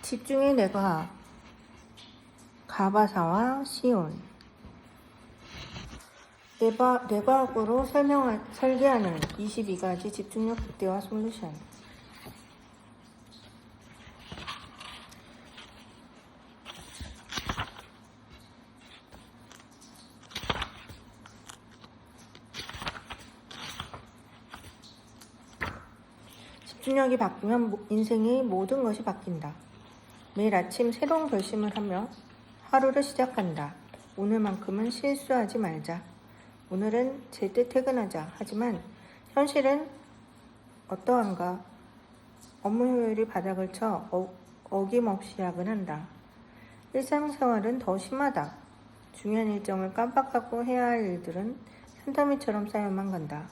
집중의 뇌과학 가바사와 시온. 뇌과학으로 설계하는 22가지 집중력 극대화 솔루션. 집중력이 바뀌면 인생의 모든 것이 바뀐다. 매일 아침 새로운 결심을 하며 하루를 시작한다. 오늘만큼은 실수하지 말자. 오늘은 제때 퇴근하자. 하지만 현실은 어떠한가? 업무 효율이 바닥을 쳐 어김없이 야근한다. 일상생활은 더 심하다. 중요한 일정을 깜빡하고 해야 할 일들은 산더미처럼 쌓여만 간다.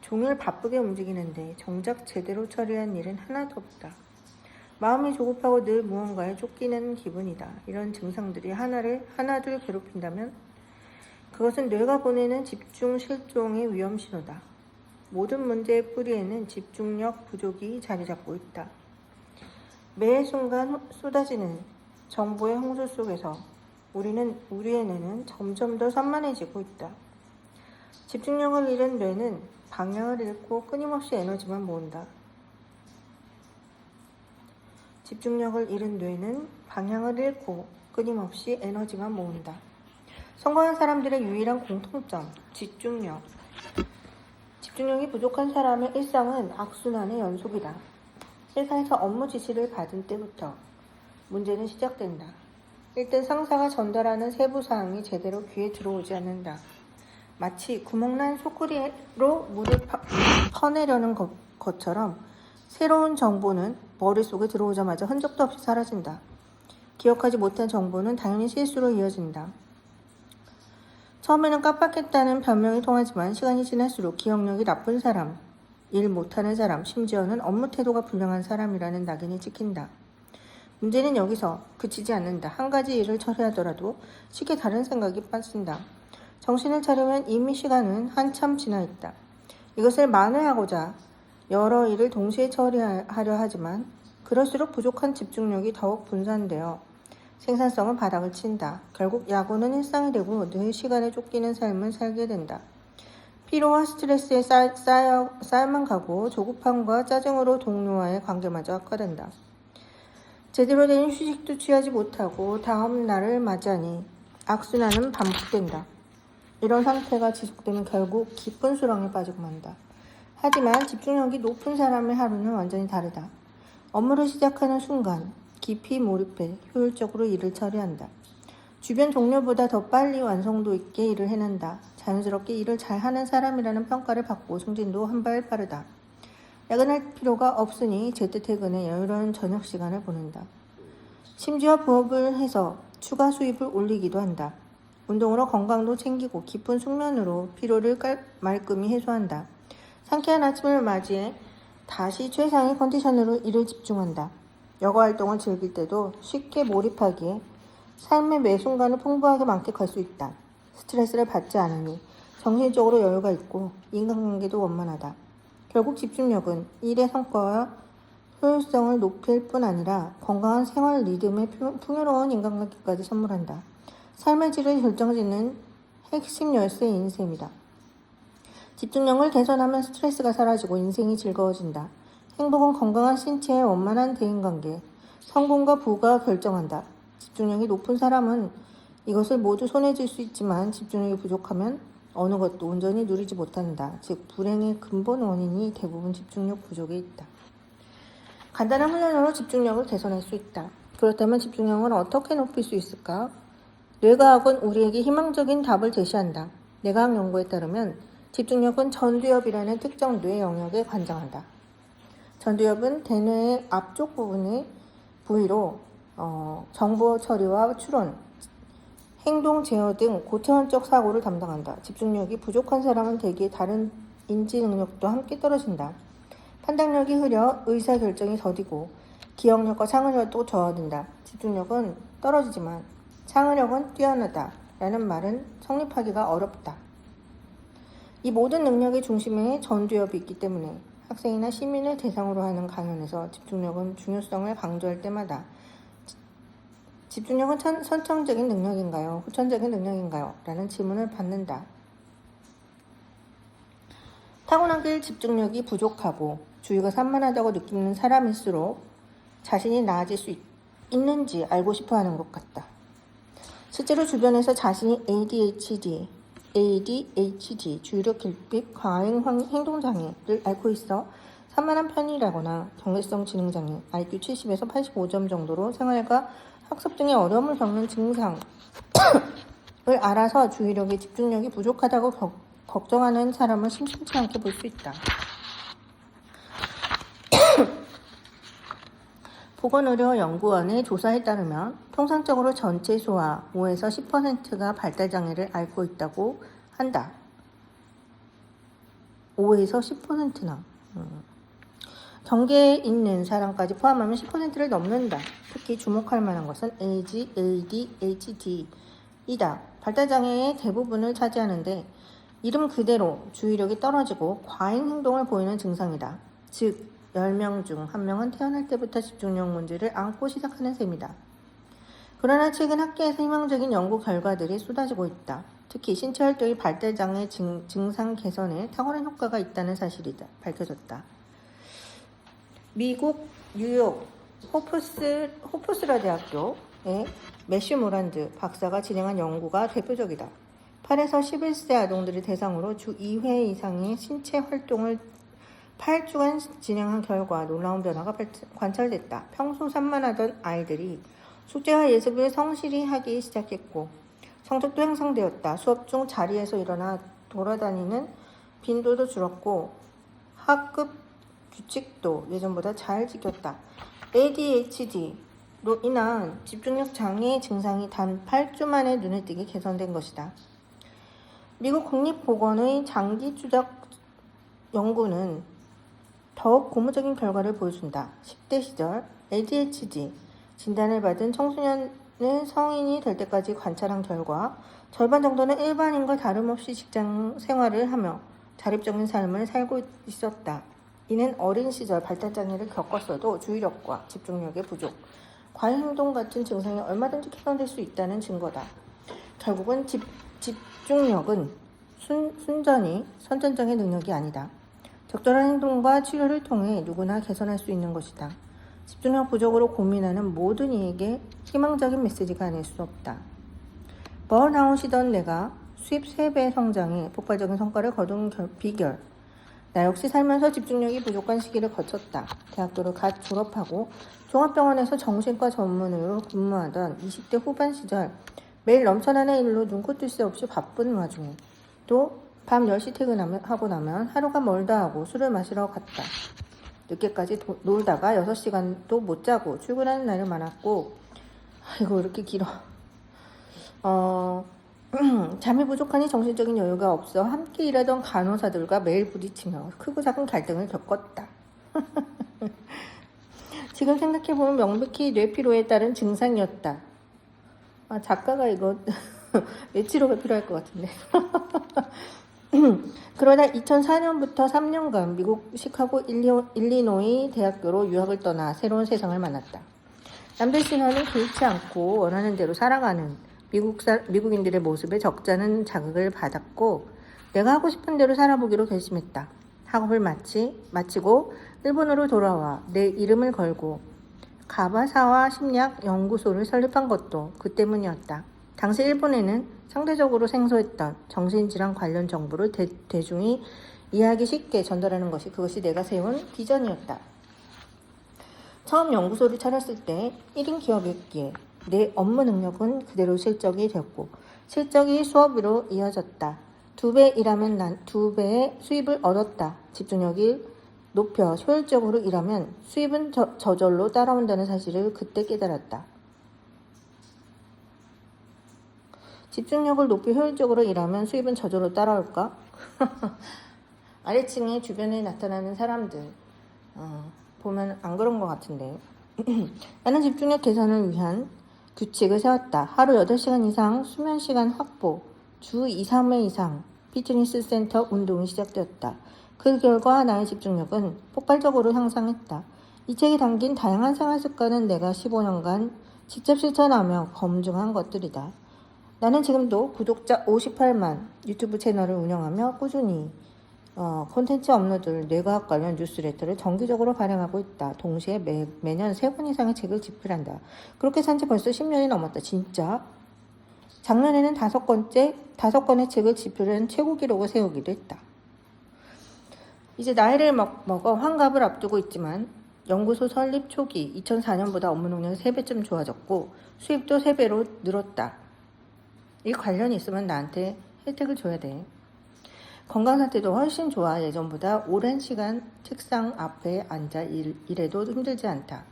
종일 바쁘게 움직이는데 정작 제대로 처리한 일은 하나도 없다. 마음이 조급하고 늘 무언가에 쫓기는 기분이다. 이런 증상들이 하나둘 괴롭힌다면 그것은 뇌가 보내는 집중 실종의 위험 신호다. 모든 문제의 뿌리에는 집중력 부족이 자리 잡고 있다. 매 순간 쏟아지는 정보의 홍수 속에서 우리의 뇌는 점점 더 산만해지고 있다. 집중력을 잃은 뇌는 방향을 잃고 끊임없이 에너지만 모은다. 집중력을 잃은 뇌는 방향을 잃고 끊임없이 에너지만 모은다. 성공한 사람들의 유일한 공통점, 집중력. 집중력이 부족한 사람의 일상은 악순환의 연속이다. 회사에서 업무 지시를 받은 때부터 문제는 시작된다. 일단 상사가 전달하는 세부사항이 제대로 귀에 들어오지 않는다. 마치 구멍난 소쿠리로 물을 퍼내려는 것처럼 새로운 정보는 머릿속에 들어오자마자 흔적도 없이 사라진다. 기억하지 못한 정보는 당연히 실수로 이어진다. 처음에는 깜빡했다는 변명이 통하지만 시간이 지날수록 기억력이 나쁜 사람, 일 못하는 사람, 심지어는 업무 태도가 불량한 사람이라는 낙인이 찍힌다. 문제는 여기서 그치지 않는다. 한 가지 일을 처리하더라도 쉽게 다른 생각이 빠진다. 정신을 차리면 이미 시간은 한참 지나 있다. 이것을 만회하고자 여러 일을 동시에 처리하려 하지만 그럴수록 부족한 집중력이 더욱 분산되어 생산성은 바닥을 친다. 결국 야구는 일상이 되고 늘 시간에 쫓기는 삶을 살게 된다. 피로와 스트레스에 쌓여만 가고 조급함과 짜증으로 동료와의 관계마저 악화된다. 제대로 된 휴식도 취하지 못하고 다음 날을 맞이하니 악순환은 반복된다. 이런 상태가 지속되면 결국 깊은 수렁에 빠지고 만다. 하지만 집중력이 높은 사람의 하루는 완전히 다르다. 업무를 시작하는 순간 깊이 몰입해 효율적으로 일을 처리한다. 주변 동료보다 더 빨리 완성도 있게 일을 해낸다. 자연스럽게 일을 잘하는 사람이라는 평가를 받고 승진도 한 발 빠르다. 야근할 필요가 없으니 제때 퇴근해 여유로운 저녁 시간을 보낸다. 심지어 부업을 해서 추가 수입을 올리기도 한다. 운동으로 건강도 챙기고 깊은 숙면으로 피로를 말끔히 해소한다. 상쾌한 아침을 맞이해 다시 최상의 컨디션으로 일을 집중한다. 여가 활동을 즐길 때도 쉽게 몰입하기에 삶의 매 순간을 풍부하게 만끽할 수 있다. 스트레스를 받지 않으니 정신적으로 여유가 있고 인간관계도 원만하다. 결국 집중력은 일의 성과와 효율성을 높일 뿐 아니라 건강한 생활 리듬에 풍요로운 인간관계까지 선물한다. 삶의 질을 결정짓는 핵심 열쇠인 셈이다. 집중력을 개선하면 스트레스가 사라지고 인생이 즐거워진다. 행복은 건강한 신체의 원만한 대인관계, 성공과 부가 결정한다. 집중력이 높은 사람은 이것을 모두 손에 쥘 수 있지만 집중력이 부족하면 어느 것도 온전히 누리지 못한다. 즉 불행의 근본 원인이 대부분 집중력 부족에 있다. 간단한 훈련으로 집중력을 개선할 수 있다. 그렇다면 집중력을 어떻게 높일 수 있을까? 뇌과학은 우리에게 희망적인 답을 제시한다. 뇌과학 연구에 따르면 집중력은 전두엽이라는 특정 뇌 영역에 관장한다. 전두엽은 대뇌의 앞쪽 부위로 정보 처리와 추론, 행동 제어 등 고차원적 사고를 담당한다. 집중력이 부족한 사람은 대개 다른 인지 능력도 함께 떨어진다. 판단력이 흐려 의사결정이 더디고 기억력과 창의력도 저하된다. 집중력은 떨어지지만 창의력은 뛰어나다 라는 말은 성립하기가 어렵다. 이 모든 능력의 중심에 전두엽이 있기 때문에 학생이나 시민을 대상으로 하는 강연에서 집중력은 중요성을 강조할 때마다 집중력은 선천적인 능력인가요? 후천적인 능력인가요? 라는 질문을 받는다. 타고난 집중력이 부족하고 주의가 산만하다고 느끼는 사람일수록 자신이 나아질 수 있는지 알고 싶어 하는 것 같다. 실제로 주변에서 자신이 ADHD, 주의력 결핍, 과잉 행동장애를 앓고 있어 산만한 편이라거나 경계성 지능장애, IQ 70에서 85점 정도로 생활과 학습 등의 어려움을 겪는 증상을 알아서 주의력의 집중력이 부족하다고 걱정하는 사람을 심심치 않게 볼 수 있다. 보건의료연구원의 조사에 따르면 통상적으로 전체 수와 5에서 10%가 발달장애를 앓고 있다고 한다. 5에서 10%나. 경계에 있는 사람까지 포함하면 10%를 넘는다. 특히 주목할 만한 것은 ADHD이다. 발달장애의 대부분을 차지하는데 이름 그대로 주의력이 떨어지고 과잉 행동을 보이는 증상이다. 즉 10명 중 1명은 태어날 때부터 집중력 문제를 안고 시작하는 셈이다. 그러나 최근 학계에서 희망적인 연구 결과들이 쏟아지고 있다. 특히 신체 활동이 발달장애 증상 개선에 탁월한 효과가 있다는 사실이 밝혀졌다. 미국 뉴욕 호프스라 대학교의 매슈 모란드 박사가 진행한 연구가 대표적이다. 8에서 11세 아동들을 대상으로 주 2회 이상의 신체 활동을 8주간 진행한 결과 놀라운 변화가 관찰됐다. 평소 산만하던 아이들이 숙제와 예습을 성실히 하기 시작했고 성적도 향상되었다. 수업 중 자리에서 일어나 돌아다니는 빈도도 줄었고 학급 규칙도 예전보다 잘 지켰다. ADHD로 인한 집중력 장애 증상이 단 8주 만에 눈에 띄게 개선된 것이다. 미국 국립보건의 장기 추적 연구는 더욱 고무적인 결과를 보여준다. 10대 시절 ADHD 진단을 받은 청소년은 성인이 될 때까지 관찰한 결과 절반 정도는 일반인과 다름없이 직장 생활을 하며 자립적인 삶을 살고 있었다. 이는 어린 시절 발달장애를 겪었어도 주의력과 집중력의 부족, 과잉행동 같은 증상이 얼마든지 개선될 수 있다는 증거다. 결국은 집중력은 순전히 선천적인 능력이 아니다. 적절한 행동과 치료를 통해 누구나 개선할 수 있는 것이다. 집중력 부족으로 고민하는 모든 이에게 희망적인 메시지가 아닐 수 없다. 번아웃이던 내가 수입 3배 성장에 폭발적인 성과를 거둔 비결. 나 역시 살면서 집중력이 부족한 시기를 거쳤다. 대학교를 갓 졸업하고 종합병원에서 정신과 전문의로 근무하던 20대 후반 시절 매일 넘쳐나는 일로 눈코 뜰 새 없이 바쁜 와중에 또 밤 10시 퇴근하고 나면 하루가 멀다 하고 술을 마시러 갔다. 늦게까지 놀다가 6시간도 못 자고 출근하는 날이 많았고 아이고 이렇게 길어. 잠이 부족하니 정신적인 여유가 없어 함께 일하던 간호사들과 매일 부딪히며 크고 작은 갈등을 겪었다. 지금 생각해보면 명백히 뇌피로에 따른 증상이었다. 작가가 이거 뇌치료가 필요할 것 같은데. 그러다 2004년부터 3년간 미국 시카고 일리노이 대학교로 유학을 떠나 새로운 세상을 만났다. 남들 신화는 개의치 않고 원하는 대로 살아가는 미국인들의 모습에 적잖은 자극을 받았고 내가 하고 싶은 대로 살아보기로 결심했다. 학업을 마치고 일본으로 돌아와 내 이름을 걸고 가바사와 심리학 연구소를 설립한 것도 그 때문이었다. 당시 일본에는 상대적으로 생소했던 정신질환 관련 정보를 대중이 이해하기 쉽게 전달하는 그것이 내가 세운 비전이었다. 처음 연구소를 차렸을 때 1인 기업이었기에 내 업무 능력은 그대로 실적이 되었고 실적이 수업으로 이어졌다. 2배 일하면 난 2배의 수입을 얻었다. 집중력이 높여 효율적으로 일하면 수입은 저절로 따라온다는 사실을 그때 깨달았다. 집중력을 높이 효율적으로 일하면 수입은 저절로 따라올까? 아래층에 주변에 나타나는 사람들 보면 안 그런 것 같은데 나는 집중력 개선을 위한 규칙을 세웠다. 하루 8시간 이상 수면 시간 확보, 주 2, 3회 이상 피트니스 센터 운동이 시작되었다. 그 결과 나의 집중력은 폭발적으로 향상했다. 이 책이 담긴 다양한 생활 습관은 내가 15년간 직접 실천하며 검증한 것들이다. 나는 지금도 구독자 58만 유튜브 채널을 운영하며 꾸준히 콘텐츠 업로드를 뇌과학 관련 뉴스레터를 정기적으로 발행하고 있다. 동시에 매년 3권 이상의 책을 집필한다. 그렇게 산 지 벌써 10년이 넘었다. 진짜? 작년에는 5권의 책을 집필한 최고 기록을 세우기도 했다. 이제 나이를 먹어 환갑을 앞두고 있지만 연구소 설립 초기 2004년보다 업무 능력이 3배쯤 좋아졌고 수입도 3배로 늘었다. 이 관련이 있으면 나한테 혜택을 줘야 돼. 건강 상태도 훨씬 좋아. 예전보다 오랜 시간 책상 앞에 앉아 일해도 힘들지 않다.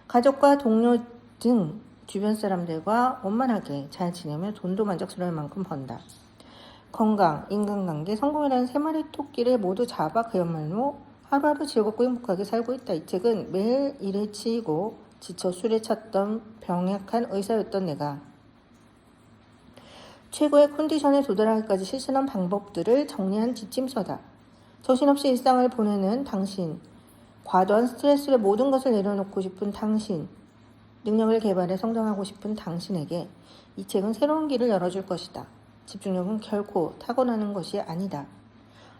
가족과 동료 등 주변 사람들과 원만하게 잘 지내며 돈도 만족스러울 만큼 번다. 건강, 인간관계, 성공이라는 3마리 토끼를 모두 잡아 그야말로 하루하루 즐겁고 행복하게 살고 있다. 이 책은 매일 일에 치이고 지쳐 술에 찼던 병약한 의사였던 내가 최고의 컨디션에 도달하기까지 실천한 방법들을 정리한 지침서다. 정신없이 일상을 보내는 당신, 과도한 스트레스를 모든 것을 내려놓고 싶은 당신, 능력을 개발해 성장하고 싶은 당신에게 이 책은 새로운 길을 열어줄 것이다. 집중력은 결코 타고나는 것이 아니다.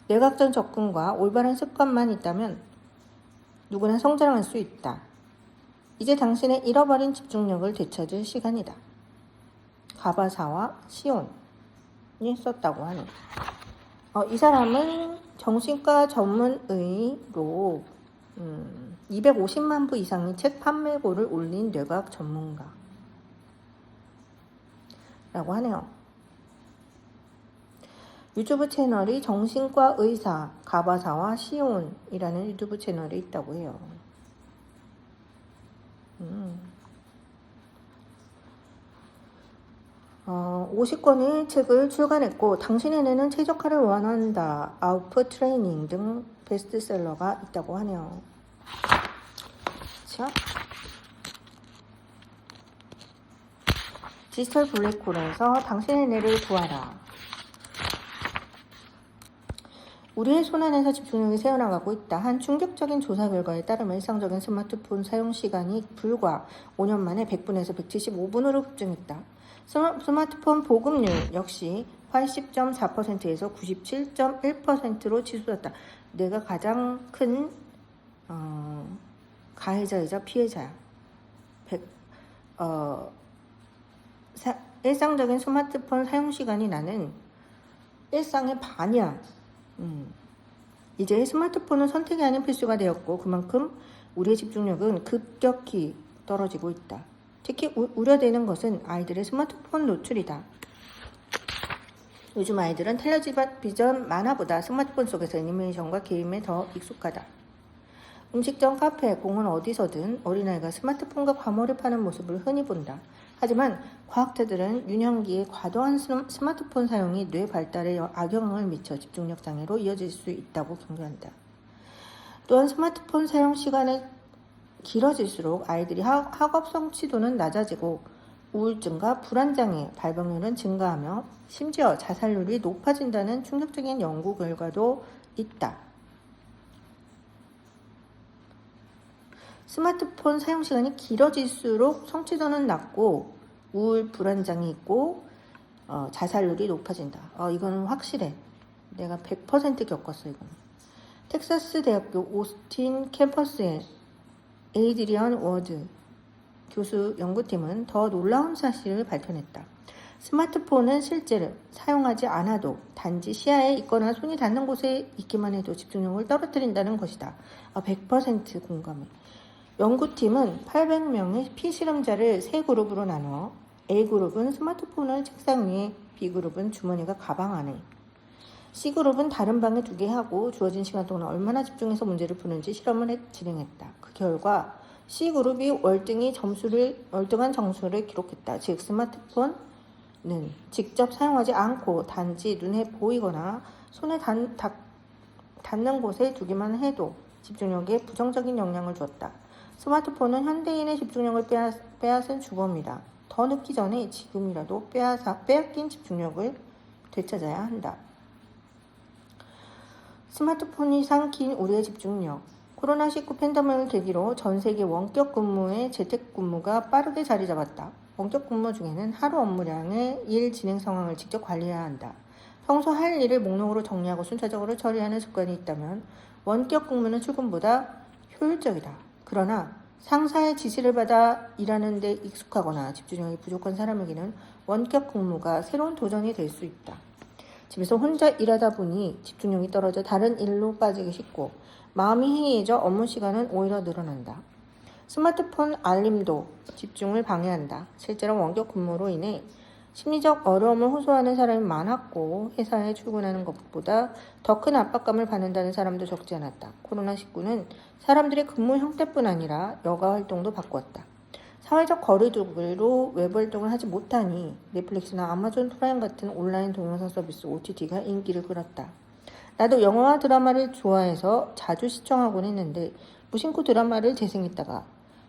뇌과학적 접근과 올바른 습관만 있다면 누구나 성장할 수 있다. 이제 당신의 잃어버린 집중력을 되찾을 시간이다. 가바사와 시온이 썼다고 하네. 이 사람은 정신과 전문의로 250만 부 이상의 책 판매고를 올린 뇌과학 전문가라고 하네요. 유튜브 채널이 정신과 의사 가바사와 시온이라는 유튜브 채널이 있다고 해요. 50권의 책을 출간했고 당신의 뇌는 최적화를 원한다. 아우프 트레이닝 등 베스트셀러가 있다고 하네요. 자, 디지털 블랙홀에서 당신의 뇌를 구하라. 우리의 손안에서 집중력이 새어나가고 있다. 한 충격적인 조사 결과에 따르면 일상적인 스마트폰 사용 시간이 불과 5년 만에 100분에서 175분으로 급증했다. 스마트폰 보급률 역시 80.4%에서 97.1%로 치솟았다. 내가 가장 큰 가해자이자 피해자야. 일상적인 스마트폰 사용 시간이 나는 일상의 반이야. 이제 스마트폰은 선택이 아닌 필수가 되었고 그만큼 우리의 집중력은 급격히 떨어지고 있다. 특히 우려되는 것은 아이들의 스마트폰 노출이다. 요즘 아이들은 텔레비전 만화보다 스마트폰 속에서 애니메이션과 게임에 더 익숙하다. 음식점, 카페, 공원 어디서든 어린아이가 스마트폰과 과몰입하는 모습을 흔히 본다. 하지만 과학자들은 유년기의 과도한 스마트폰 사용이 뇌 발달에 악영향을 미쳐 집중력 장애로 이어질 수 있다고 경고한다. 또한 스마트폰 사용 시간이 길어질수록 아이들이 학업 성취도는 낮아지고 우울증과 불안장애 발병률은 증가하며 심지어 자살률이 높아진다는 충격적인 연구 결과도 있다. 스마트폰 사용 시간이 길어질수록 성취도는 낮고 우울, 불안장애 있고 자살률이 높아진다. 이거는 확실해. 내가 100% 겪었어. 이거는. 텍사스 대학교 오스틴 캠퍼스의 에이드리언 워드 교수 연구팀은 더 놀라운 사실을 발표했다. 스마트폰은 실제로 사용하지 않아도 단지 시야에 있거나 손이 닿는 곳에 있기만 해도 집중력을 떨어뜨린다는 것이다. 100% 공감해. 연구팀은 800명의 피실험자를 3그룹으로 나누어 A그룹은 스마트폰을 책상 위에, B그룹은 주머니가 가방 안에, C그룹은 다른 방에 두게 하고 주어진 시간 동안 얼마나 집중해서 문제를 푸는지 실험을 진행했다. 그 결과 C그룹이 월등한 점수를 기록했다. 즉 스마트폰은 직접 사용하지 않고 단지 눈에 보이거나 손에 닿는 곳에 두기만 해도 집중력에 부정적인 영향을 주었다. 스마트폰은 현대인의 집중력을 빼앗은 주범이다. 더 늦기 전에 지금이라도 빼앗긴 집중력을 되찾아야 한다. 스마트폰이 삼킨 우리의 집중력. 코로나19 팬데믹을 계기로 전 세계 원격 근무의 재택근무가 빠르게 자리 잡았다. 원격 근무 중에는 하루 업무량의 일 진행 상황을 직접 관리해야 한다. 평소 할 일을 목록으로 정리하고 순차적으로 처리하는 습관이 있다면 원격 근무는 출근보다 효율적이다. 그러나 상사의 지시를 받아 일하는 데 익숙하거나 집중력이 부족한 사람에게는 원격 근무가 새로운 도전이 될 수 있다. 집에서 혼자 일하다 보니 집중력이 떨어져 다른 일로 빠지기 쉽고 마음이 해이해져 업무 시간은 오히려 늘어난다. 스마트폰 알림도 집중을 방해한다. 실제로 원격 근무로 인해 심리적 어려움을 호소하는 사람이 많았고 회사에 출근하는 것보다 더 큰 압박감을 받는다는 사람도 적지 않았다. 코로나19는 사람들의 근무 형태뿐 아니라 여가 활동도 바꾸었다. 사회적 거리두기로 외부 활동을 하지 못하니 넷플릭스나 아마존 프라임 같은 온라인 동영상 서비스 OTT가 인기를 끌었다. 나도 영화와 드라마를 좋아해서 자주 시청하곤 했는데 무심코 드라마를 재생했다가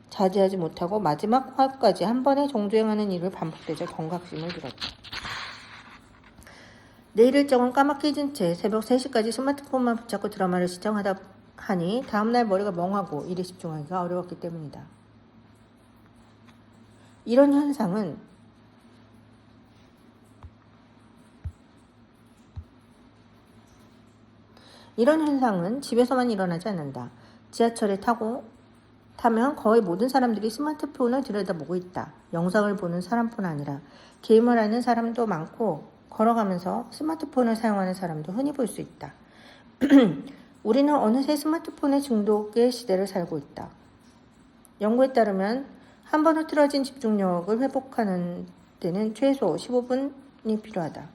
자제하지 못하고 마지막 화까지 한 번에 정주행하는 일을 반복되자 경각심을 들었다. 내일 일정은 까맣게 잊은 채 새벽 3시까지 스마트폰만 붙잡고 드라마를 시청하다 하니 다음날 머리가 멍하고 일에 집중하기가 어려웠기 때문이다. 이런 현상은 집에서만 일어나지 않는다. 지하철에 타면 거의 모든 사람들이 스마트폰을 들여다보고 있다. 영상을 보는 사람뿐 아니라 게임을 하는 사람도 많고 걸어가면서 스마트폰을 사용하는 사람도 흔히 볼 수 있다. 우리는 어느새 스마트폰의 중독의 시대를 살고 있다. 연구에 따르면 한 번 흐트러진 집중력을 회복하는 데는 최소 15분이 필요하다.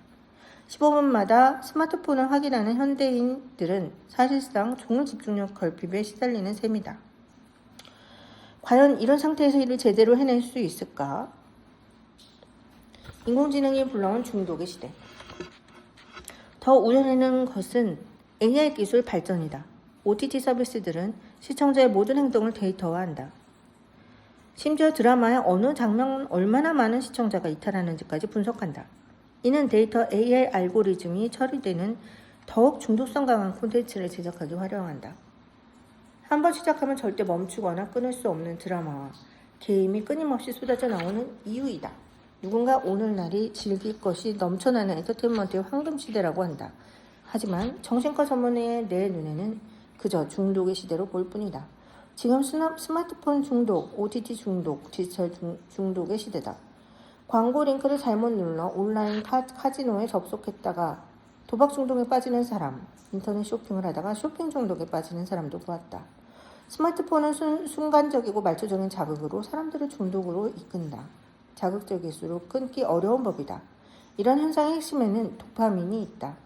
15분마다 스마트폰을 확인하는 현대인들은 사실상 종일 집중력 결핍에 시달리는 셈이다. 과연 이런 상태에서 일을 제대로 해낼 수 있을까? 인공지능이 불러온 중독의 시대. 더 우려되는 것은 AI 기술 발전이다. OTT 서비스들은 시청자의 모든 행동을 데이터화한다. 심지어 드라마의 어느 장면 얼마나 많은 시청자가 이탈하는지까지 분석한다. 이는 데이터 AI 알고리즘이 처리되는 더욱 중독성 강한 콘텐츠를 제작하기 활용한다. 한번 시작하면 절대 멈추거나 끊을 수 없는 드라마와 게임이 끊임없이 쏟아져 나오는 이유이다. 누군가 오늘날이 즐길 것이 넘쳐나는 엔터테인먼트의 황금시대라고 한다. 하지만 정신과 전문의의 내 눈에는 그저 중독의 시대로 보일 뿐이다. 지금 스마트폰 중독, OTT 중독, 디지털 중독의 시대다. 광고 링크를 잘못 눌러 온라인 카지노에 접속했다가 도박 중독에 빠지는 사람, 인터넷 쇼핑을 하다가 쇼핑 중독에 빠지는 사람도 보았다. 스마트폰은 순간적이고 말초적인 자극으로 사람들을 중독으로 이끈다. 자극적일수록 끊기 어려운 법이다. 이런 현상의 핵심에는 도파민이 있다.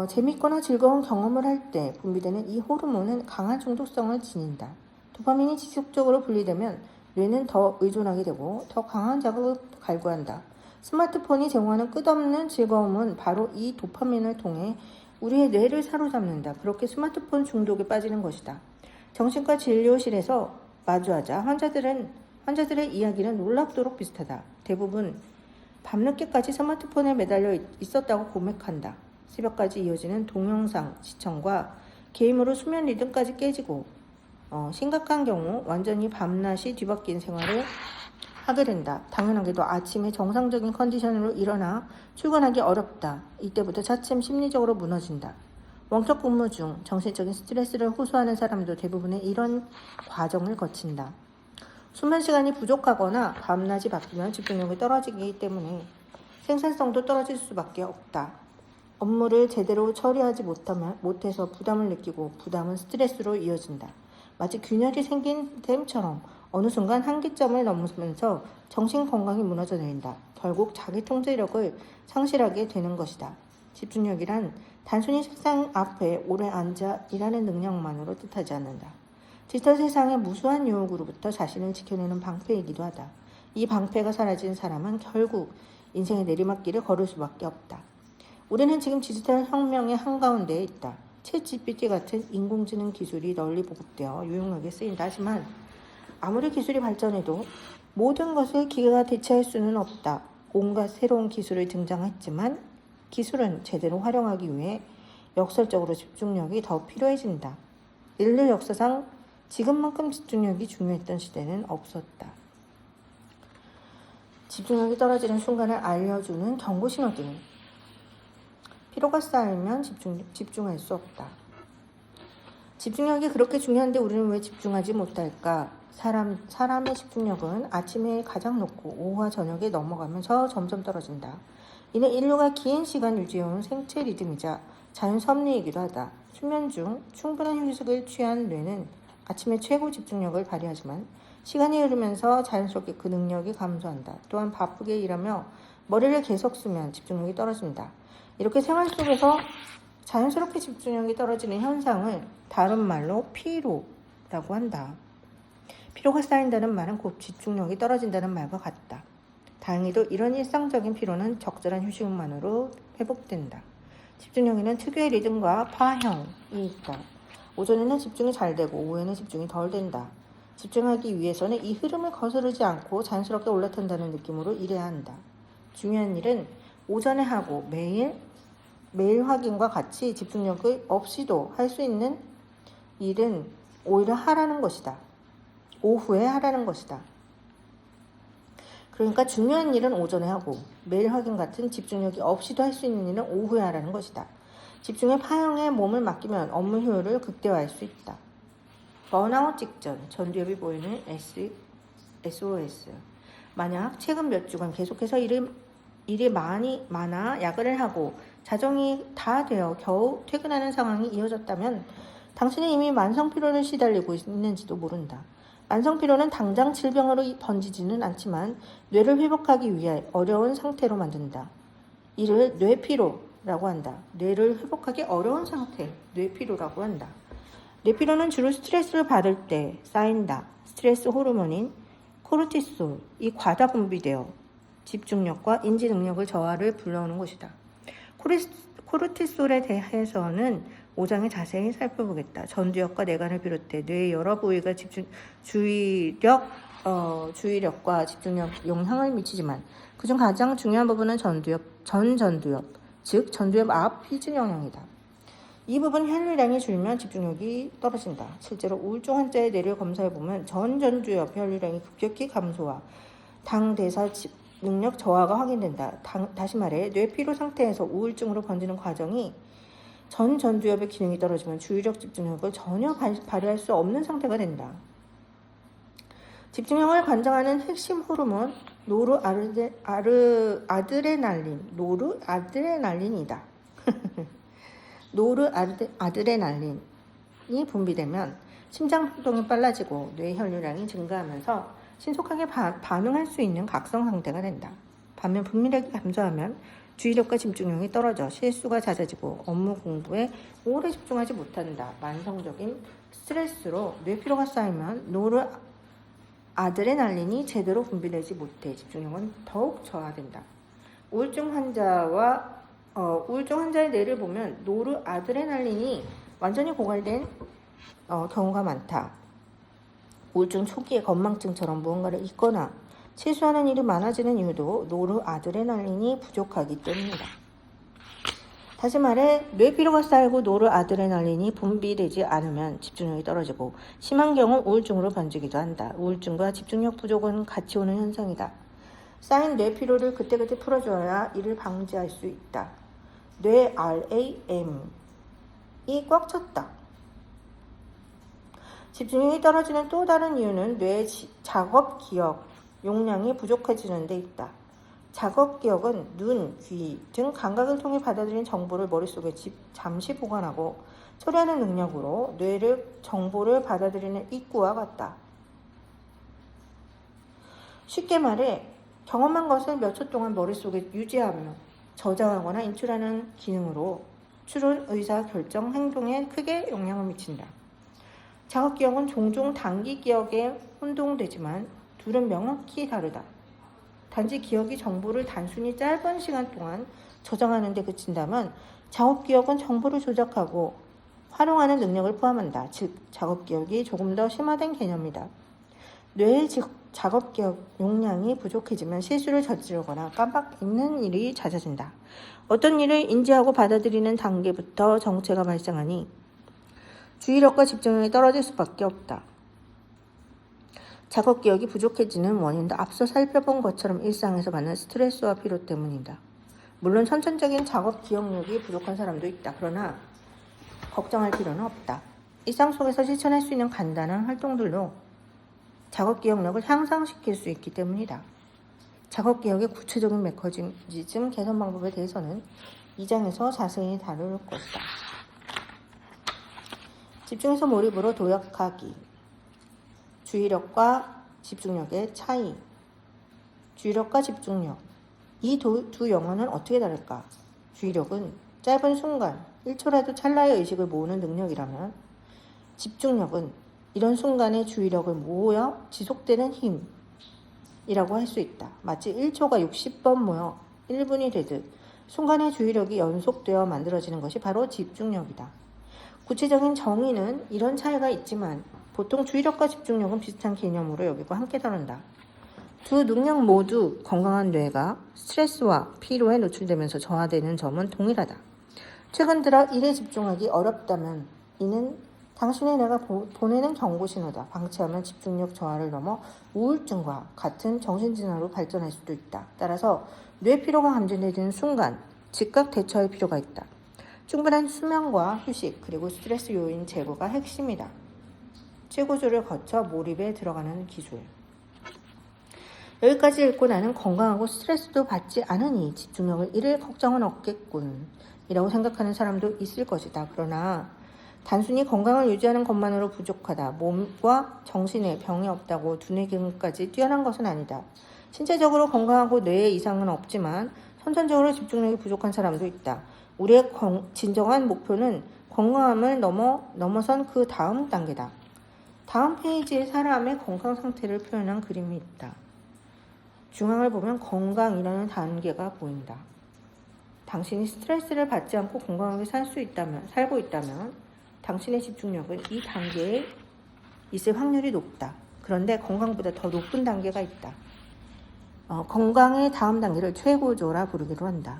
재밌거나 즐거운 경험을 할 때 분비되는 이 호르몬은 강한 중독성을 지닌다. 도파민이 지속적으로 분리되면 뇌는 더 의존하게 되고 더 강한 자극을 갈구한다. 스마트폰이 제공하는 끝없는 즐거움은 바로 이 도파민을 통해 우리의 뇌를 사로잡는다. 그렇게 스마트폰 중독에 빠지는 것이다. 정신과 진료실에서 마주하자 환자들의 이야기는 놀랍도록 비슷하다. 대부분 밤늦게까지 스마트폰에 매달려 있었다고 고백한다. 새벽까지 이어지는 동영상 시청과 게임으로 수면 리듬까지 깨지고 심각한 경우 완전히 밤낮이 뒤바뀐 생활을 하게 된다. 당연하게도 아침에 정상적인 컨디션으로 일어나 출근하기 어렵다. 이때부터 차츰 심리적으로 무너진다. 원격 근무 중 정신적인 스트레스를 호소하는 사람도 대부분의 이런 과정을 거친다. 수면 시간이 부족하거나 밤낮이 바뀌면 집중력이 떨어지기 때문에 생산성도 떨어질 수밖에 없다. 업무를 제대로 처리하지 못해서 부담을 느끼고 부담은 스트레스로 이어진다. 마치 균열이 생긴 댐처럼 어느 순간 한계점을 넘으면서 정신 건강이 무너져 내린다. 결국 자기 통제력을 상실하게 되는 것이다. 집중력이란 단순히 책상 앞에 오래 앉아 일하는 능력만으로 뜻하지 않는다. 디지털 세상의 무수한 유혹으로부터 자신을 지켜내는 방패이기도 하다. 이 방패가 사라진 사람은 결국 인생의 내리막길을 걸을 수밖에 없다. 우리는 지금 디지털 혁명의 한가운데에 있다. 챗GPT 같은 인공지능 기술이 널리 보급되어 유용하게 쓰인다 하지만 아무리 기술이 발전해도 모든 것을 기계가 대체할 수는 없다. 온갖 새로운 기술이 등장했지만 기술은 제대로 활용하기 위해 역설적으로 집중력이 더 필요해진다. 인류 역사상 지금만큼 집중력이 중요했던 시대는 없었다. 집중력이 떨어지는 순간을 알려주는 경고 신호등. 피로가 쌓이면 집중할 수 없다. 집중력이 그렇게 중요한데 우리는 왜 집중하지 못할까? 사람의 집중력은 아침에 가장 높고 오후와 저녁에 넘어가면서 점점 떨어진다. 이는 인류가 긴 시간 유지해온 생체 리듬이자 자연 섭리이기도 하다. 수면 중 충분한 휴식을 취한 뇌는 아침에 최고 집중력을 발휘하지만 시간이 흐르면서 자연스럽게 그 능력이 감소한다. 또한 바쁘게 일하며 머리를 계속 쓰면 집중력이 떨어진다. 이렇게 생활 속에서 자연스럽게 집중력이 떨어지는 현상을 다른 말로 피로라고 한다. 피로가 쌓인다는 말은 곧 집중력이 떨어진다는 말과 같다. 다행히도 이런 일상적인 피로는 적절한 휴식만으로 회복된다. 집중력에는 특유의 리듬과 파형이 있다. 오전에는 집중이 잘 되고 오후에는 집중이 덜 된다. 집중하기 위해서는 이 흐름을 거스르지 않고 자연스럽게 올라탄다는 느낌으로 일해야 한다. 중요한 일은 오전에 하고 매일 확인과 같이 집중력이 없이도 할 수 있는 일은 오히려 하라는 것이다. 오후에 하라는 것이다. 그러니까 중요한 일은 오전에 하고 매일 확인 같은 집중력이 없이도 할 수 있는 일은 오후에 하라는 것이다. 집중의 파형에 몸을 맡기면 업무 효율을 극대화할 수 있다. 번아웃 직전 전두엽이 보이는 SOS. 만약 최근 몇 주간 계속해서 일이 많아 야근을 하고 자정이 다 되어 겨우 퇴근하는 상황이 이어졌다면 당신은 이미 만성피로를 시달리고 있는지도 모른다. 만성피로는 당장 질병으로 번지지는 않지만 뇌를 회복하기 위해 어려운 상태로 만든다. 이를 뇌피로라고 한다. 뇌를 회복하기 어려운 상태, 뇌피로라고 한다. 뇌피로는 주로 스트레스를 받을 때 쌓인다. 스트레스 호르몬인 코르티솔이 과다 분비되어 집중력과 인지 능력을 저하를 불러오는 것이다. 코르티솔에 대해서는 5장에 자세히 살펴보겠다. 전두엽과 뇌관을 비롯해 뇌의 여러 부위가 주의력과 집중력 영향을 미치지만 그중 가장 중요한 부분은 전두엽, 즉 전두엽 앞 피질 영향이다. 이 부분 혈류량이 줄면 집중력이 떨어진다. 실제로 우울증 환자의 뇌를 검사해보면 전두엽 혈류량이 급격히 감소와 당대사 능력 저하가 확인된다. 다시 말해 뇌피로 상태에서 우울증으로 번지는 과정이 전두엽의 기능이 떨어지면 주의력 집중력을 전혀 발휘할 수 없는 상태가 된다. 집중력을 관장하는 핵심 호르몬 노르아드레날린이다. 노르아드레날린이 분비되면 심장 활동이 빨라지고 뇌 혈류량이 증가하면서 신속하게 반응할 수 있는 각성 상태가 된다. 반면 분비력이 감소하면 주의력과 집중력이 떨어져 실수가 잦아지고 업무 공부에 오래 집중하지 못한다. 만성적인 스트레스로 뇌피로가 쌓이면 노르아드레날린이 제대로 분비되지 못해 집중력은 더욱 저하된다. 우울증 환자의 뇌를 보면 노르아드레날린이 완전히 고갈된 경우가 많다. 우울증 초기에 건망증처럼 무언가를 잊거나 실수하는 일이 많아지는 이유도 노르아드레날린이 부족하기 때문이다. 다시 말해 뇌피로가 쌓이고 노르아드레날린이 분비되지 않으면 집중력이 떨어지고 심한 경우 우울증으로 번지기도 한다. 우울증과 집중력 부족은 같이 오는 현상이다. 쌓인 뇌피로를 그때그때 풀어줘야 이를 방지할 수 있다. 뇌 RAM이 꽉 찼다. 집중력이 떨어지는 또 다른 이유는 뇌의 작업 기억 용량이 부족해지는 데 있다. 작업 기억은 눈, 귀 등 감각을 통해 받아들인 정보를 머릿속에 잠시 보관하고 처리하는 능력으로 뇌를 정보를 받아들이는 입구와 같다. 쉽게 말해 경험한 것을 몇 초 동안 머릿속에 유지하며 저장하거나 인출하는 기능으로 추론, 의사, 결정, 행동에 크게 영향을 미친다. 작업 기억은 종종 단기 기억에 혼동되지만 둘은 명확히 다르다. 단지 기억이 정보를 단순히 짧은 시간 동안 저장하는 데 그친다면 작업 기억은 정보를 조작하고 활용하는 능력을 포함한다. 즉, 작업 기억이 조금 더 심화된 개념이다. 뇌의 작업 기억 용량이 부족해지면 실수를 저지르거나 깜빡 잊는 일이 잦아진다. 어떤 일을 인지하고 받아들이는 단계부터 정체가 발생하니 주의력과 집중력이 떨어질 수밖에 없다. 작업 기억이 부족해지는 원인도 앞서 살펴본 것처럼 일상에서 받는 스트레스와 피로 때문이다. 물론 선천적인 작업 기억력이 부족한 사람도 있다. 그러나 걱정할 필요는 없다. 일상 속에서 실천할 수 있는 간단한 활동들로 작업 기억력을 향상시킬 수 있기 때문이다. 작업 기억의 구체적인 메커니즘 개선 방법에 대해서는 2장에서 자세히 다룰 것이다. 집중해서 몰입으로 도약하기. 주의력과 집중력의 차이. 주의력과 집중력. 이 두 영어는 어떻게 다를까? 주의력은 짧은 순간, 1초라도 찰나의 의식을 모으는 능력이라면, 집중력은 이런 순간의 주의력을 모여 지속되는 힘이라고 할 수 있다. 마치 1초가 60번 모여 1분이 되듯 순간의 주의력이 연속되어 만들어지는 것이 바로 집중력이다. 구체적인 정의는 이런 차이가 있지만 보통 주의력과 집중력은 비슷한 개념으로 여기고 함께 다룬다. 두 능력 모두 건강한 뇌가 스트레스와 피로에 노출되면서 저하되는 점은 동일하다. 최근 들어 일에 집중하기 어렵다면 이는 당신의 뇌가 보내는 경고 신호다. 방치하면 집중력 저하를 넘어 우울증과 같은 정신질환으로 발전할 수도 있다. 따라서 뇌 피로가 감지되는 순간 즉각 대처할 필요가 있다. 충분한 수면과 휴식 그리고 스트레스 요인 제거가 핵심이다. 최고조를 거쳐 몰입에 들어가는 기술. 여기까지 읽고 나는 건강하고 스트레스도 받지 않으니 집중력을 잃을 걱정은 없겠군 이라고 생각하는 사람도 있을 것이다. 그러나 단순히 건강을 유지하는 것만으로 부족하다. 몸과 정신에 병이 없다고 두뇌 기능까지 뛰어난 것은 아니다. 신체적으로 건강하고 뇌에 이상은 없지만 선천적으로 집중력이 부족한 사람도 있다. 우리의 진정한 목표는 건강함을 넘어선 그 다음 단계다. 다음 페이지에 사람의 건강 상태를 표현한 그림이 있다. 중앙을 보면 건강이라는 단계가 보인다. 당신이 스트레스를 받지 않고 건강하게 살고 있다면 당신의 집중력은 이 단계에 있을 확률이 높다. 그런데 건강보다 더 높은 단계가 있다. 건강의 다음 단계를 최고조라 부르기도 한다.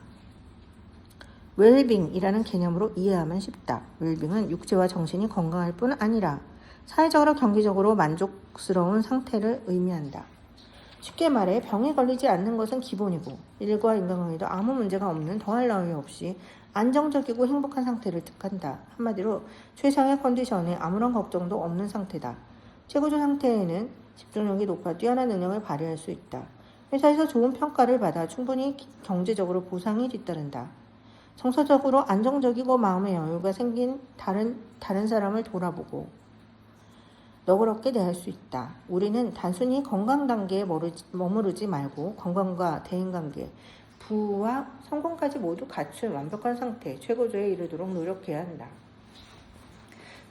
웰빙이라는 개념으로 이해하면 쉽다. 웰빙은 육체와 정신이 건강할 뿐 아니라 사회적으로 경제적으로 만족스러운 상태를 의미한다. 쉽게 말해 병에 걸리지 않는 것은 기본이고 일과 인간관계도 아무 문제가 없는 더할 나위 없이 안정적이고 행복한 상태를 뜻한다. 한마디로 최상의 컨디션에 아무런 걱정도 없는 상태다. 최고조 상태에는 집중력이 높아 뛰어난 능력을 발휘할 수 있다. 회사에서 좋은 평가를 받아 충분히 경제적으로 보상이 뒤따른다. 정서적으로 안정적이고 마음의 여유가 생긴 다른 사람을 돌아보고 너그럽게 대할 수 있다. 우리는 단순히 건강 단계에 머무르지 말고 건강과 대인관계, 부와 성공까지 모두 갖춘 완벽한 상태, 최고조에 이르도록 노력해야 한다.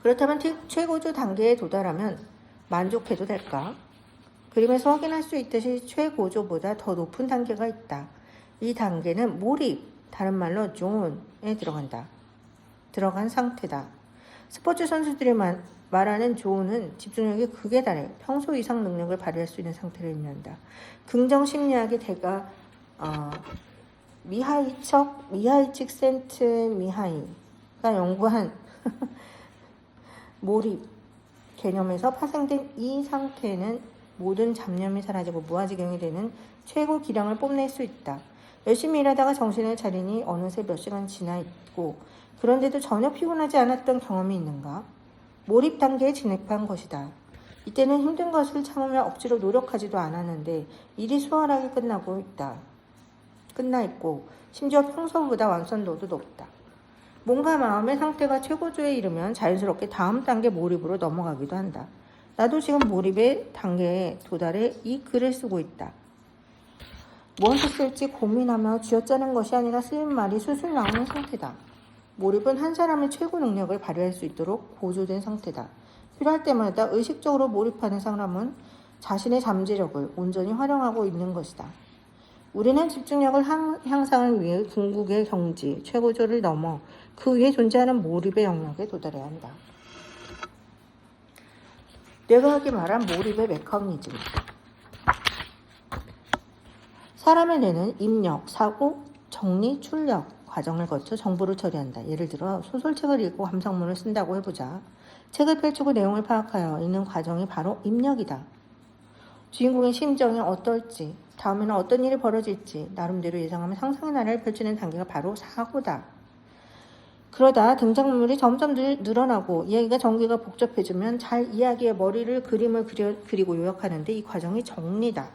그렇다면 최고조 단계에 도달하면 만족해도 될까? 그림에서 확인할 수 있듯이 최고조보다 더 높은 단계가 있다. 이 단계는 몰입, 다른 말로 존에 들어간 상태다. 스포츠 선수들이 말하는 존은 집중력이 극에 달해 평소 이상 능력을 발휘할 수 있는 상태를 의미한다. 긍정 심리학의 대가 미하이칙 센트 미하이가 연구한 몰입 개념에서 파생된 이 상태는 모든 잡념이 사라지고 무아지경이 되는 최고 기량을 뽐낼 수 있다. 열심히 일하다가 정신을 차리니 어느새 몇 시간 지나 있고 그런데도 전혀 피곤하지 않았던 경험이 있는가? 몰입 단계에 진입한 것이다. 이때는 힘든 것을 참으며 억지로 노력하지도 않았는데 일이 수월하게 끝나 있고 심지어 평소보다 완성도도 높다. 몸과 마음의 상태가 최고조에 이르면 자연스럽게 다음 단계 몰입으로 넘어가기도 한다. 나도 지금 몰입의 단계에 도달해 이 글을 쓰고 있다. 무엇을 쓸지 고민하며 쥐어짜는 것이 아니라 쓰는 말이 술술 나오는 상태다. 몰입은 한 사람의 최고 능력을 발휘할 수 있도록 고조된 상태다. 필요할 때마다 의식적으로 몰입하는 사람은 자신의 잠재력을 온전히 활용하고 있는 것이다. 우리는 집중력을 향상을 위해 궁극의 경지, 최고조를 넘어 그 위에 존재하는 몰입의 영역에 도달해야 한다. 뇌과학이 말한 몰입의 메커니즘. 사람의 뇌는 입력, 사고, 정리, 출력 과정을 거쳐 정보를 처리한다. 예를 들어 소설책을 읽고 감상문을 쓴다고 해보자. 책을 펼치고 내용을 파악하여 읽는 과정이 바로 입력이다. 주인공의 심정이 어떨지, 다음에는 어떤 일이 벌어질지 나름대로 예상하며 상상의 나래를 펼치는 단계가 바로 사고다. 그러다 등장인물이 점점 늘어나고 이야기가 전개가 복잡해지면 잘 이야기의 머리를 그림을 그리고 요약하는데 이 과정이 정리다.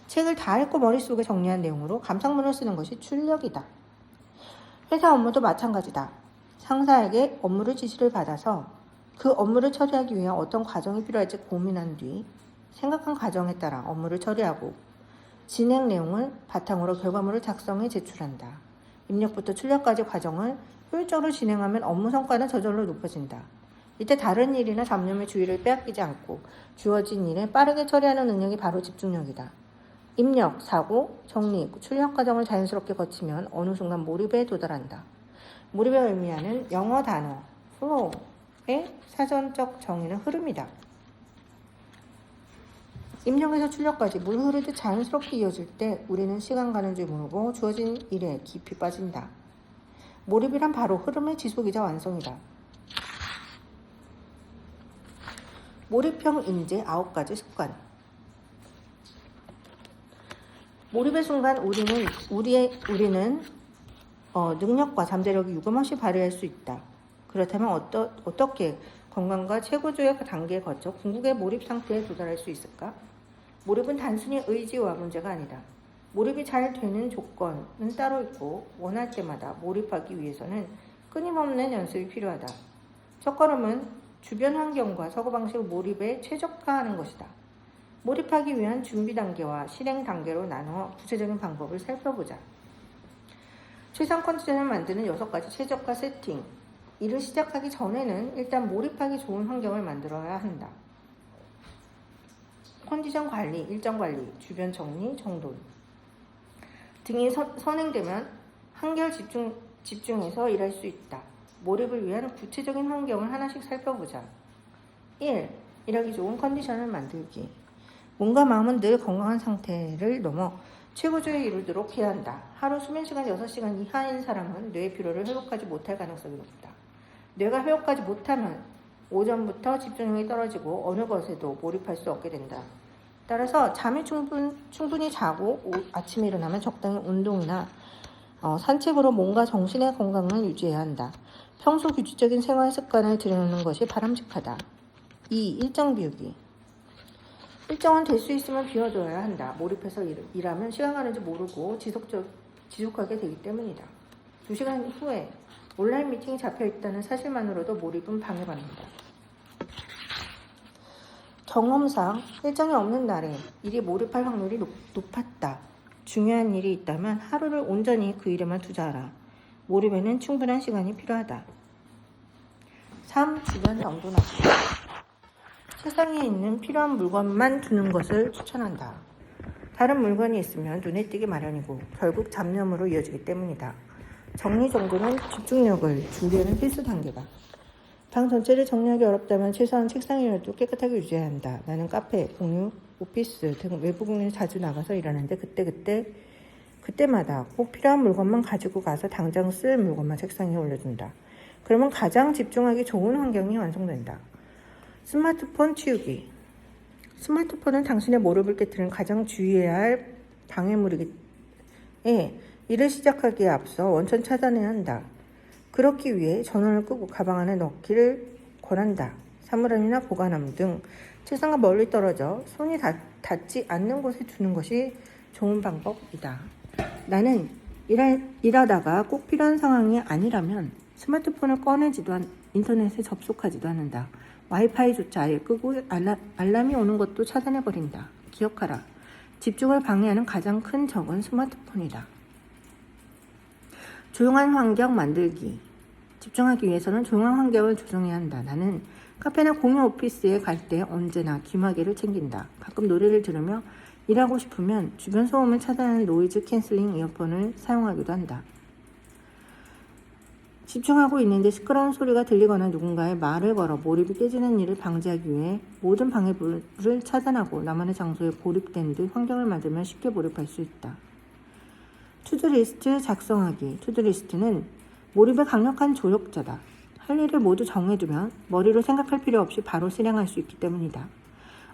책을 다 읽고 머릿속에 정리한 내용으로 감상문을 쓰는 것이 출력이다. 회사 업무도 마찬가지다. 상사에게 업무를 지시를 받아서 그 업무를 처리하기 위해 어떤 과정이 필요할지 고민한 뒤 생각한 과정에 따라 업무를 처리하고 진행 내용을 바탕으로 결과물을 작성해 제출한다. 입력부터 출력까지 과정을 효율적으로 진행하면 업무 성과는 저절로 높아진다. 이때 다른 일이나 잡념의 주의를 빼앗기지 않고 주어진 일에 빠르게 처리하는 능력이 바로 집중력이다. 입력, 사고, 정리, 출력 과정을 자연스럽게 거치면 어느 순간 몰입에 도달한다. 몰입의 의미하는 영어 단어 flow의 사전적 정의는 흐름이다. 입력에서 출력까지 물 흐르듯 자연스럽게 이어질 때 우리는 시간 가는 줄 모르고 주어진 일에 깊이 빠진다. 몰입이란 바로 흐름의 지속이자 완성이다. 몰입형 인재 9가지 습관. 몰입의 순간 우리는 능력과 잠재력이 유감없이 발휘할 수 있다. 그렇다면 어떻게 건강과 최고조의 단계에 거쳐 궁극의 몰입 상태에 도달할 수 있을까? 몰입은 단순히 의지와 문제가 아니다. 몰입이 잘 되는 조건은 따로 있고 원할 때마다 몰입하기 위해서는 끊임없는 연습이 필요하다. 첫걸음은 주변 환경과 사고방식을 몰입에 최적화하는 것이다. 몰입하기 위한 준비 단계와 실행 단계로 나누어 구체적인 방법을 살펴보자. 최상 컨디션을 만드는 6가지 최적화 세팅. 일을 시작하기 전에는 일단 몰입하기 좋은 환경을 만들어야 한다. 컨디션 관리, 일정 관리, 주변 정리, 정돈 등이 선행되면 한결 집중해서 일할 수 있다. 몰입을 위한 구체적인 환경을 하나씩 살펴보자. 1. 일하기 좋은 컨디션을 만들기. 몸과 마음은 늘 건강한 상태를 넘어 최고조에 이르도록 해야 한다. 하루 수면시간 6시간 이하인 사람은 뇌의 피로를 회복하지 못할 가능성이 높다. 뇌가 회복하지 못하면 오전부터 집중력이 떨어지고 어느 것에도 몰입할 수 없게 된다. 따라서 잠이 충분히 자고 아침에 일어나면 적당히 운동이나 산책으로 몸과 정신의 건강을 유지해야 한다. 평소 규칙적인 생활 습관을 들여놓는 것이 바람직하다. 2. 일정 비우기. 일정은 될 수 있으면 비워둬야 한다. 몰입해서 일하면 시간 가는 줄 모르고 지속하게 되기 때문이다. 2시간 후에 온라인 미팅이 잡혀있다는 사실만으로도 몰입은 방해받는다. 경험상 일정이 없는 날에 일이 몰입할 확률이 높았다. 중요한 일이 있다면 하루를 온전히 그 일에만 투자하라. 몰입에는 충분한 시간이 필요하다. 3. 주변 정돈하기. 세상에 있는 필요한 물건만 두는 것을 추천한다. 다른 물건이 있으면 눈에 띄기 마련이고 결국 잡념으로 이어지기 때문이다. 정리정돈은 집중력을 줄이는 필수 단계다. 방 전체를 정리하기 어렵다면 최소한 책상이라도 깨끗하게 유지해야 한다. 나는 카페, 공유, 오피스 등 외부 공연에 자주 나가서 일하는데 그때마다 꼭 필요한 물건만 가지고 가서 당장 쓸 물건만 책상에 올려둔다. 그러면 가장 집중하기 좋은 환경이 완성된다. 스마트폰 치우기. 스마트폰은 당신의 몰입을 깨뜨리는 가장 주의해야 할 방해물이기에 일을 시작하기에 앞서 원천 차단해야 한다. 그렇기 위해 전원을 끄고 가방 안에 넣기를 권한다. 사물함이나 보관함 등 책상과 멀리 떨어져 손이 닿지 않는 곳에 두는 것이 좋은 방법이다. 나는 일하다가 꼭 필요한 상황이 아니라면 스마트폰을 꺼내지도 인터넷에 접속하지도 않는다. 와이파이조차 아예 끄고 알람이 오는 것도 차단해버린다. 기억하라. 집중을 방해하는 가장 큰 적은 스마트폰이다. 조용한 환경 만들기. 집중하기 위해서는 조용한 환경을 조성해야 한다. 나는 카페나 공유 오피스에 갈 때 언제나 귀마개를 챙긴다. 가끔 노래를 들으며 일하고 싶으면 주변 소음을 차단하는 노이즈 캔슬링 이어폰을 사용하기도 한다. 집중하고 있는데 시끄러운 소리가 들리거나 누군가의 말을 걸어 몰입이 깨지는 일을 방지하기 위해 모든 방해물을 차단하고 나만의 장소에 고립된 듯 환경을 만들면 쉽게 몰입할 수 있다. 투두리스트 작성하기. 투두리스트는 몰입의 강력한 조력자다. 할 일을 모두 정해두면 머리로 생각할 필요 없이 바로 실행할 수 있기 때문이다.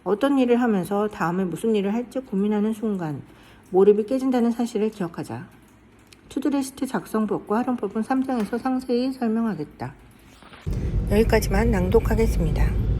어떤 일을 하면서 다음에 무슨 일을 할지 고민하는 순간 몰입이 깨진다는 사실을 기억하자. 투두리스트 작성법과 활용법은 3장에서 상세히 설명하겠다. 여기까지만 낭독하겠습니다.